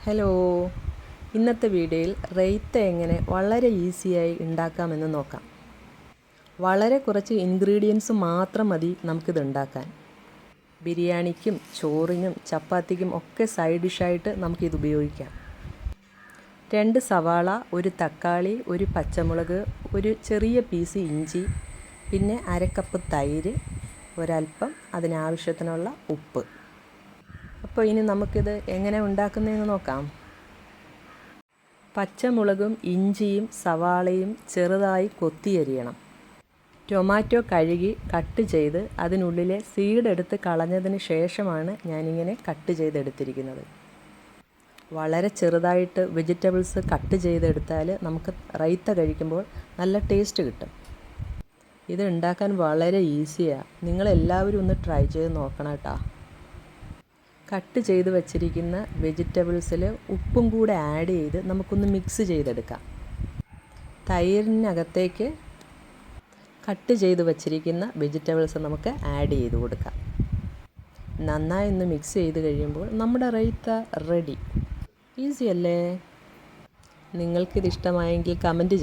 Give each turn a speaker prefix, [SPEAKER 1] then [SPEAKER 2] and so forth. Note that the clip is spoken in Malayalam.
[SPEAKER 1] ഹലോ, ഇന്നത്തെ വീഡിയോയിൽ റൈത്ത എങ്ങനെ വളരെ ഈസിയായി ഉണ്ടാക്കാമെന്ന് നോക്കാം. വളരെ കുറച്ച് ഇൻഗ്രീഡിയൻസ് മാത്രം മതി നമുക്കിത് ഉണ്ടാക്കാൻ. ബിരിയാണിക്കും ചോറിനും ചപ്പാത്തിക്കും ഒക്കെ സൈഡ് ഡിഷായിട്ട് നമുക്കിത് ഉപയോഗിക്കാം. 2 സവാള, 1 തക്കാളി, 1 പച്ചമുളക്, ഒരു ചെറിയ പീസ് ഇഞ്ചി, പിന്നെ 1/2 കപ്പ് തൈര്, ഒരൽപ്പം അതിനാവശ്യത്തിനുള്ള ഉപ്പ്. അപ്പോൾ ഇനി നമുക്കിത് എങ്ങനെ ഉണ്ടാക്കുന്നതെന്ന് നോക്കാം. പച്ചമുളകും ഇഞ്ചിയും സവാളയും ചെറുതായി കൊത്തിയരിയണം. ടൊമാറ്റോ കഴുകി കട്ട് ചെയ്ത് അതിനുള്ളിലെ സീഡ് എടുത്ത് കളഞ്ഞതിന് ശേഷമാണ് ഞാനിങ്ങനെ കട്ട് ചെയ്തെടുത്തിരിക്കുന്നത്. വളരെ ചെറുതായിട്ട് വെജിറ്റബിൾസ് കട്ട് ചെയ്തെടുത്താൽ നമുക്ക് റൈത്ത കഴിക്കുമ്പോൾ നല്ല ടേസ്റ്റ് കിട്ടും. ഇത് ഉണ്ടാക്കാൻ വളരെ ഈസിയാണ്. നിങ്ങളെല്ലാവരും ഒന്ന് ട്രൈ ചെയ്ത് നോക്കണം കേട്ടോ. കട്ട് ചെയ്ത് വച്ചിരിക്കുന്ന വെജിറ്റബിൾസിൽ ഉപ്പും കൂടെ ആഡ് ചെയ്ത് നമുക്കൊന്ന് മിക്സ് ചെയ്തെടുക്കാം. തൈരിനകത്തേക്ക് കട്ട് ചെയ്ത് വച്ചിരിക്കുന്ന വെജിറ്റബിൾസ് നമുക്ക് ആഡ് ചെയ്ത് കൊടുക്കാം. നന്നായി ഒന്ന് മിക്സ് ചെയ്ത് കഴിയുമ്പോൾ നമ്മുടെ റൈത്ത റെഡി. ഈസി അല്ലേ? നിങ്ങൾക്കിത് ഇഷ്ടമായെങ്കിൽ കമൻറ്റ് ചെയ്യണം.